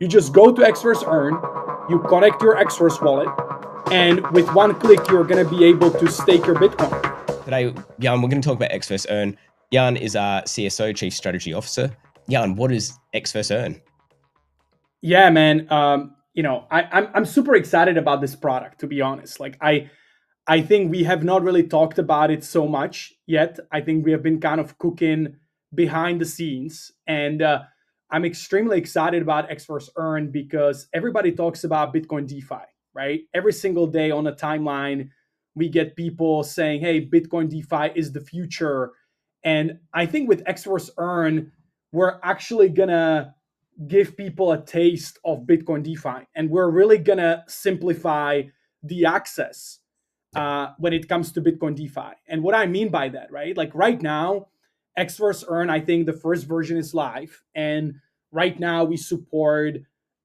You just go to Xverse Earn, you connect your Xverse wallet, and with one click, you're going to be able to stake your Bitcoin. Today, Jan, we're going to talk about Xverse Earn. Jan is our CSO, Chief Strategy Officer. Jan, what is Xverse Earn? Yeah, man. I'm super excited about this product. To be honest, I think we have not really talked about it so much yet. I think we have been kind of cooking behind the scenes, and I'm extremely excited about Xverse Earn because everybody talks about Bitcoin DeFi, right? Every single day on the timeline, we get people saying, "Hey, Bitcoin DeFi is the future," and I think with Xverse Earn, we're actually gonna give people a taste of Bitcoin DeFi, and we're really gonna simplify the access when it comes to Bitcoin DeFi. And what I mean by that, right? Like right now, Xverse Earn, I think the first version is live. And right now we support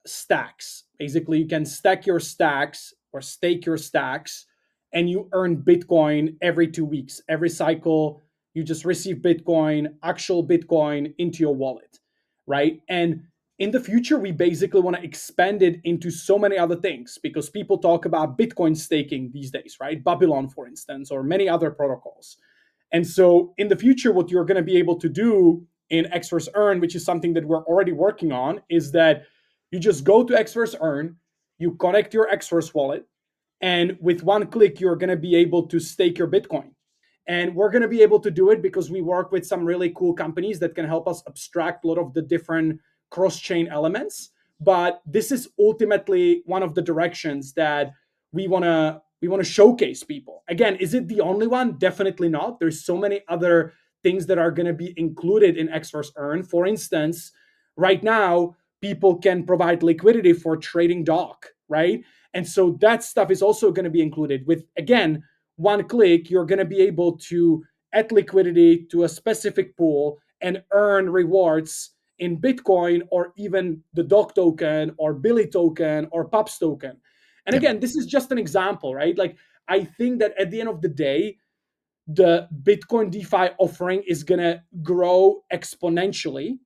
stacks. Basically, you can stack your stacks or stake your stacks and you earn Bitcoin every 2 weeks. Every cycle, you just receive Bitcoin, actual Bitcoin into your wallet, right? And in the future, we basically want to expand it into so many other things because people talk about Bitcoin staking these days, right? Babylon, for instance, or many other protocols. And so in the future, what you're going to be able to do in Xverse Earn, which is something that we're already working on, is that you just go to Xverse Earn, you connect your Xverse wallet, and with one click, you're going to be able to stake your Bitcoin. And we're going to be able to do it because we work with some really cool companies that can help us abstract a lot of the different cross-chain elements. But this is ultimately one of the directions that we want to showcase people. Again, is it the only one? Definitely not. There's so many other things that are going to be included in Xverse Earn. For instance, right now, people can provide liquidity for trading doc, right? And so that stuff is also going to be included with, again, one click, you're going to be able to add liquidity to a specific pool and earn rewards in Bitcoin or even the DOC token or Billy token or PUPS token. And Yep. again, this is just an example, right? Like, I think that at the end of the day, the Bitcoin DeFi offering is going to grow exponentially.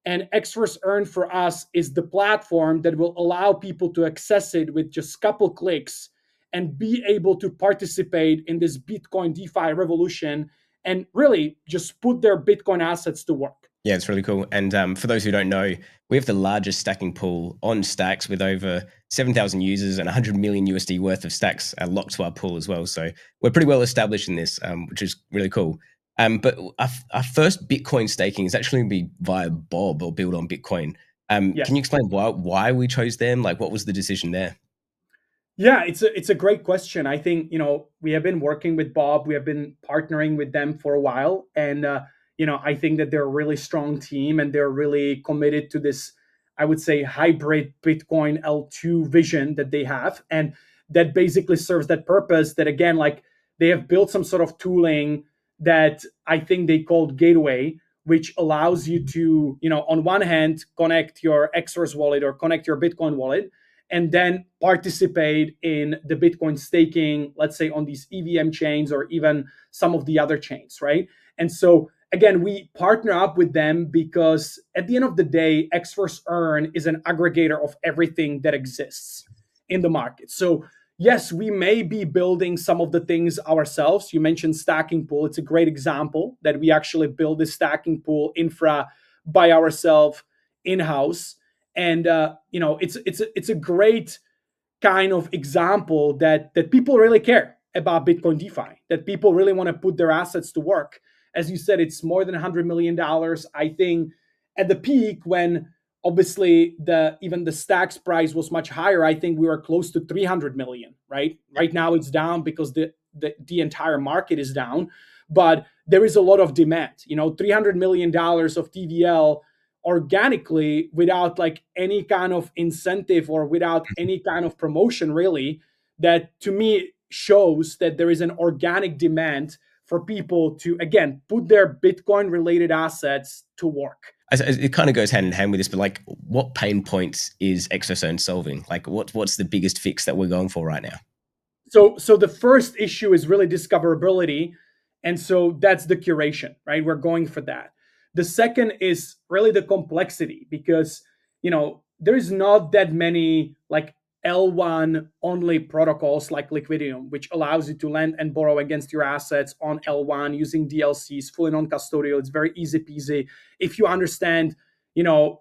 And Xverse Earn for us is the platform that will allow people to access it with just a couple clicks and be able to participate in this Bitcoin DeFi revolution and really just put their Bitcoin assets to work. Yeah, it's really cool. And for those who don't know, we have the largest stacking pool on Stacks with over 7,000 users and 100 million USD worth of stacks locked to our pool as well. So we're pretty well established in this, which is really cool. But our first Bitcoin staking is actually going to be via Bob or Build on Bitcoin. Yes. Can you explain why we chose them? Like, what was the decision there? Yeah, it's a great question. I think we have been working with Bob. We have been partnering with them for a while, and I think that they're a really strong team, and they're really committed to this. I would say hybrid Bitcoin L2 vision that they have, and that basically serves that purpose. That again, like they have built some sort of tooling that I think they called Gateway, which allows you to on one hand connect your Xverse wallet or connect your Bitcoin wallet and then participate in the Bitcoin staking, let's say on these EVM chains or even some of the other chains, right? And so again, we partner up with them because at the end of the day, Xverse Earn is an aggregator of everything that exists in the market. So yes, we may be building some of the things ourselves. You mentioned stacking pool. It's a great example that we actually build this stacking pool infra by ourselves in-house. And it's a great kind of example that people really care about Bitcoin DeFi, that people really want to put their assets to work. As you said, it's more than $100 million. I think at the peak when obviously even the stacks price was much higher, I think we were close to 300 million, right? Yep. Right now it's down because the entire market is down, but there is a lot of demand. $300 million of TVL organically without like any kind of incentive or without any kind of promotion, really, that to me shows that there is an organic demand for people to again put their Bitcoin related assets to work. It kind of goes hand in hand with this, but like, what pain points is Exosone solving? Like, what's the biggest fix that we're going for right now? So the first issue is really discoverability, and so that's the curation, right? We're going for that. The second is really the complexity because there is not that many like L1 only protocols like Liquidium, which allows you to lend and borrow against your assets on L1 using DLCs, fully non-custodial. It's very easy peasy. If you understand,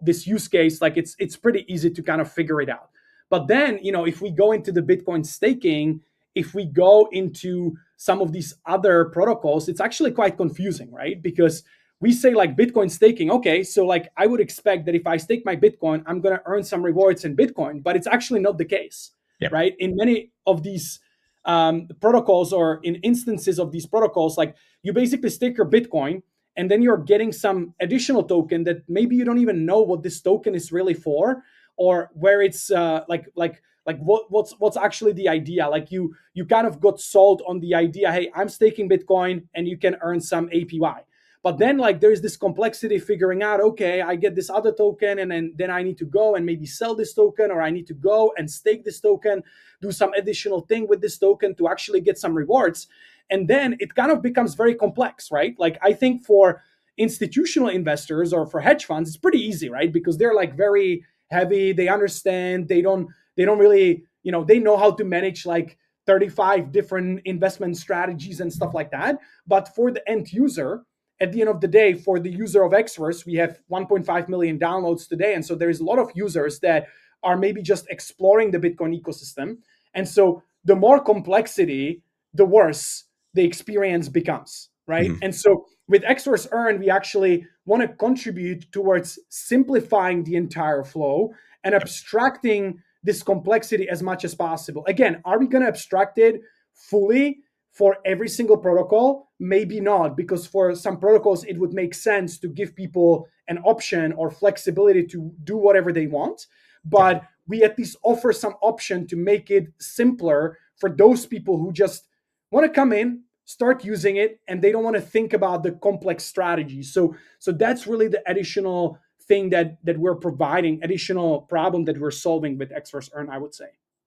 this use case, like it's pretty easy to kind of figure it out. But then, if we go into the Bitcoin staking, if we go into some of these other protocols, it's actually quite confusing, right? Because we say like Bitcoin staking. Okay, so like I would expect that if I stake my Bitcoin, I'm going to earn some rewards in Bitcoin, but it's actually not the case, Yep. right? In many of these protocols, or in instances of these protocols, like you basically stake your Bitcoin and then you're getting some additional token that maybe you don't even know what this token is really for, or where it's what's actually the idea. Like you kind of got sold on the idea, hey, I'm staking Bitcoin and you can earn some APY. But then like there's this complexity figuring out, okay, I get this other token and then I need to go and maybe sell this token, or I need to go and stake this token, do some additional thing with this token to actually get some rewards. And then it kind of becomes very complex, right? Like I think for institutional investors or for hedge funds, it's pretty easy, right? Because they're like very heavy, they understand, they don't really, they know how to manage like 35 different investment strategies and stuff like that. But for the end user, at the end of the day, for the user of Xverse, we have 1.5 million downloads today. And so there's a lot of users that are maybe just exploring the Bitcoin ecosystem. And so the more complexity, the worse the experience becomes, right? Mhm. And so with Xverse Earn, we actually want to contribute towards simplifying the entire flow and Yep. abstracting this complexity as much as possible. Again, are we going to abstract it fully for every single protocol? Maybe not, because for some protocols, it would make sense to give people an option or flexibility to do whatever they want. Yep. But we at least offer some option to make it simpler for those people who just want to come in, start using it, and they don't want to think about the complex strategy. So that's really the additional thing that we're providing, additional problem that we're solving with Xverse Earn, I would say.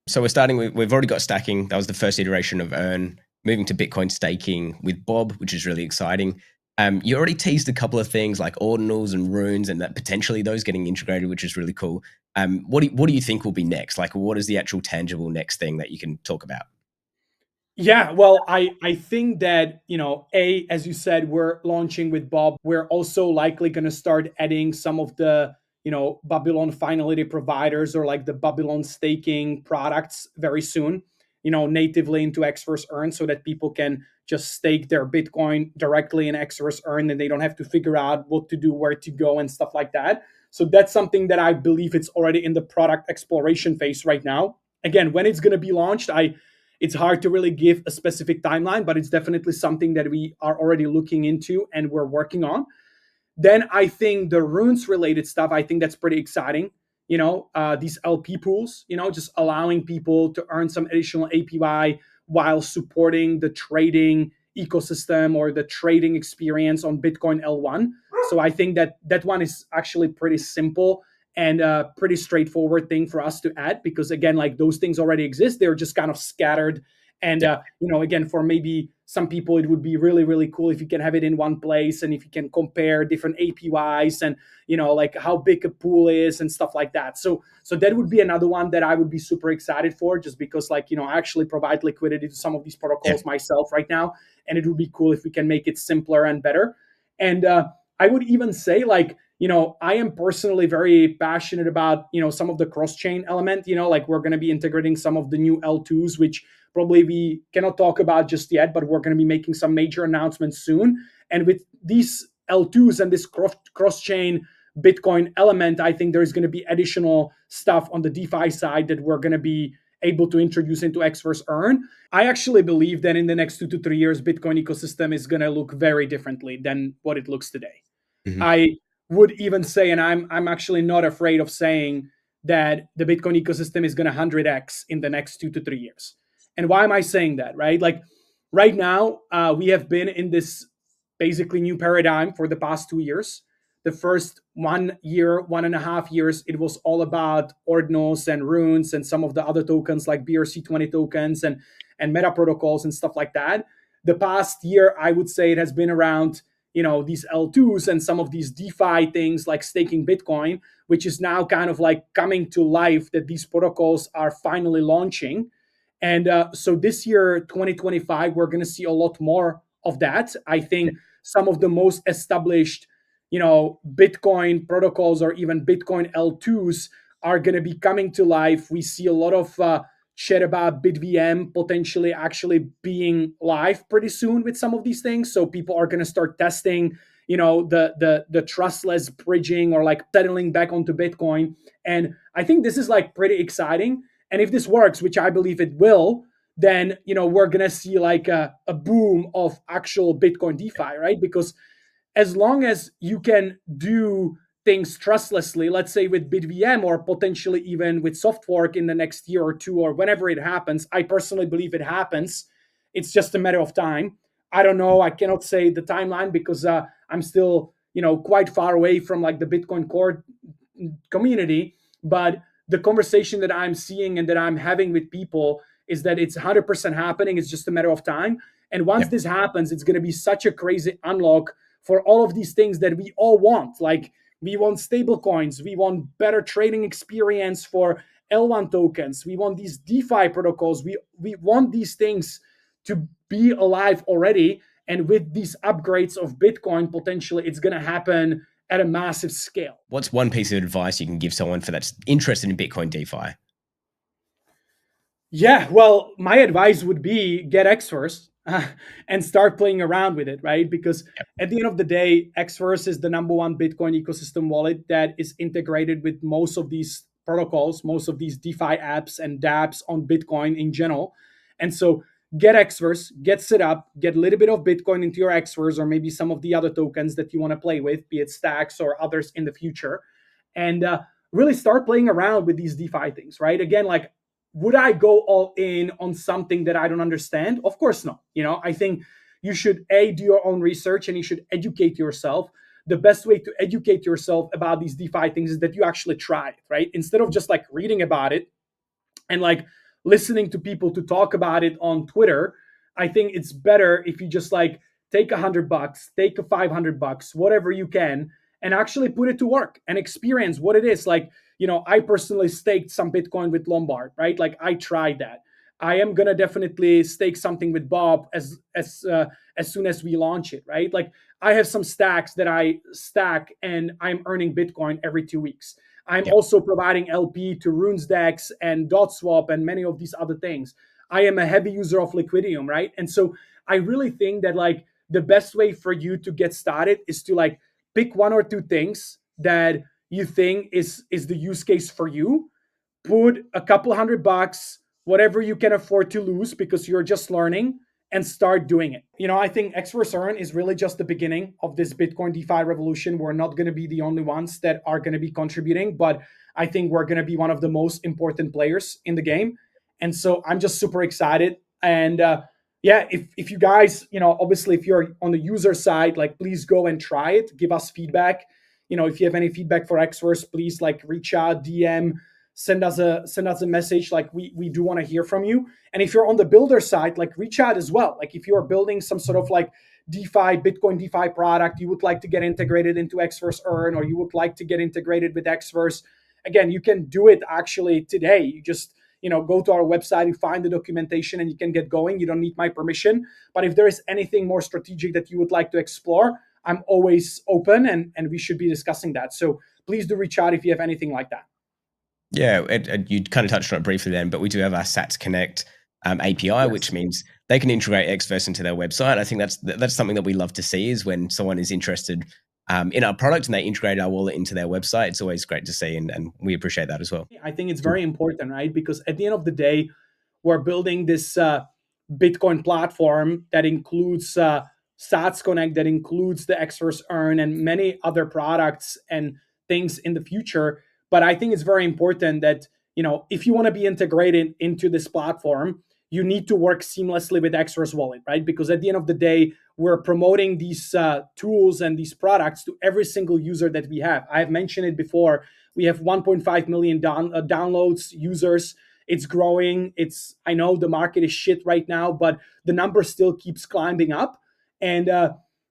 So we're starting with, we've already got stacking. That was the first iteration of Earn. Moving to Bitcoin staking with Bob, which is really exciting. You already teased a couple of things like ordinals and runes, and that potentially those getting integrated, which is really cool. What do you think will be next? Like, what is the actual tangible next thing that you can talk about? Yeah, well, I think that, as you said, we're launching with Bob. We're also likely going to start adding some of the, Babylon finality providers, or like the Babylon staking products very soon, natively into Xverse Earn, so that people can just stake their Bitcoin directly in Xverse Earn and they don't have to figure out what to do, where to go, and stuff like that. So that's something that I believe it's already in the product exploration phase right now. Again, when it's going to be launched, it's hard to really give a specific timeline, but it's definitely something that we are already looking into and we're working on. Then I think the runes related stuff, I think that's pretty exciting. These LP pools, just allowing people to earn some additional APY while supporting the trading ecosystem or the trading experience on Bitcoin L1. So I think that one is actually pretty simple and a pretty straightforward thing for us to add, because again, like those things already exist. They're just kind of scattered. And Yep. again, for maybe some people, it would be really, really cool if you can have it in one place and if you can compare different APYs and like how big a pool is and stuff like that. So that would be another one that I would be super excited for, just because like I actually provide liquidity to some of these protocols Yep. myself right now, and it would be cool if we can make it simpler and better. And I would even say like I am personally very passionate about some of the cross chain element. Like we're going to be integrating some of the new L2s, which probably we cannot talk about just yet, but we're going to be making some major announcements soon. And with these L2s and this cross chain Bitcoin element, I think there's going to be additional stuff on the DeFi side that we're going to be able to introduce into Xverse Earn. I actually believe that in the next 2 to 3 years, Bitcoin ecosystem is going to look very differently than what it looks today. Mhm. I would even say, and I'm actually not afraid of saying, that the Bitcoin ecosystem is going to 100x in the next 2 to 3 years. And why am I saying that? Right, like right now, we have been in this basically new paradigm for the past 2 years. The first 1 year, 1.5 years, it was all about ordinals and runes and some of the other tokens like BRC20 tokens and meta protocols and stuff like that. The past year, I would say it has been around these L2s and some of these DeFi things like staking Bitcoin, which is now kind of like coming to life, that these protocols are finally launching. And so this year, 2025, we're going to see a lot more of that. I think some of the most established, Bitcoin protocols or even Bitcoin L2s are going to be coming to life. We see a lot of chat about BitVM potentially actually being live pretty soon with some of these things. So people are going to start testing, the trustless bridging or like settling back onto Bitcoin. And I think this is like pretty exciting. And if this works, which I believe it will, then we're gonna see like a boom of actual Bitcoin DeFi, right? Because as long as you can do things trustlessly, let's say with BitVM or potentially even with soft fork in the next year or two or whenever it happens, I personally believe it happens. It's just a matter of time. I don't know. I cannot say the timeline because I'm still, quite far away from like the Bitcoin core community. But the conversation that I'm seeing and that I'm having with people is that it's 100% happening. It's just a matter of time. And once Yep. this happens, it's going to be such a crazy unlock for all of these things that we all want. Like we want stable coins, we want better trading experience for L1 tokens, we want these DeFi protocols, we want these things to be alive already. And with these upgrades of Bitcoin, potentially it's going to happen at a massive scale. What's one piece of advice you can give someone that's interested in Bitcoin DeFi? Yeah, well, my advice would be get Xverse and start playing around with it, right? Because Yep. at the end of the day, Xverse is the number one Bitcoin ecosystem wallet that is integrated with most of these protocols, most of these DeFi apps and dApps on Bitcoin in general. And so get Xverse, get set up, get a little bit of Bitcoin into your Xverse or maybe some of the other tokens that you want to play with, be it stacks or others in the future. And really start playing around with these DeFi things, right? Again, like would I go all in on something that I don't understand? Of course not. I think you should do your own research and you should educate yourself. The best way to educate yourself about these DeFi things is that you actually try it, right? Instead of just like reading about it and like listening to people to talk about it on Twitter, I think it's better if you just like take $100, take a $500, whatever you can, and actually put it to work and experience what it is. Like, I personally staked some Bitcoin with Lombard, right? Like I tried that. I am gonna definitely stake something with Bob as soon as we launch it, right? Like I have some stacks that I stack and I'm earning Bitcoin every 2 weeks. I'm Yep. also providing LP to RunesDex and DotSwap and many of these other things. I am a heavy user of Liquidium, right? And so I really think that like the best way for you to get started is to like pick one or two things that you think is the use case for you. Put a couple $100, whatever you can afford to lose because you're just learning, and start doing it. I think Xverse Earn is really just the beginning of this Bitcoin DeFi revolution. We're not going to be the only ones that are going to be contributing, but I think we're going to be one of the most important players in the game. And so I'm just super excited. And yeah, if you guys, obviously if you're on the user side, like please go and try it, give us feedback. If you have any feedback for Xverse, please like reach out, DM, send us a message. Like we do want to hear from you. And if you're on the builder side, like reach out as well. Like if you're building some sort of like DeFi, Bitcoin DeFi product, you would like to get integrated into Xverse Earn, or you would like to get integrated with Xverse, again, you can do it actually today. You just go to our website, you find the documentation, and you can get going. You don't need my permission. But if there is anything more strategic that you would like to explore, I'm always open, and we should be discussing that. So please do reach out if you have anything like that. Yeah, you kind of touched on it briefly then, but we do have our Sats Connect API, which Yes. means they can integrate Xverse into their website. I think that's something that we love to see is when someone is interested in our product and they integrate our wallet into their website. It's always great to see, and we appreciate that as well. I think it's very important, right? Because at the end of the day, we're building this Bitcoin platform that includes Sats Connect, that includes the Xverse Earn and many other products and things in the future. But I think it's very important that, if you want to be integrated into this platform, you need to work seamlessly with Xverse Wallet, right? Because at the end of the day, we're promoting these tools and these products to every single user that we have. I've mentioned it before. We have 1.5 million downloads, users. It's growing. I know the market is shit right now, but the number still keeps climbing up. And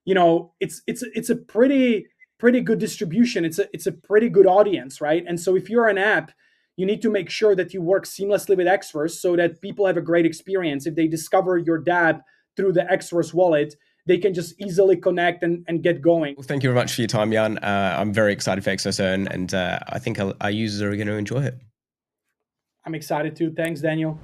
it's a pretty good distribution. It's a pretty good audience, right? And so if you're an app, you need to make sure that you work seamlessly with Xverse so that people have a great experience. If they discover your dApp through the Xverse wallet, they can just easily connect and get going. Well, thank you very much for your time, Jan. I'm very excited for Xverse Earn, and I think our users are going to enjoy it. I'm excited too. Thanks, Daniel.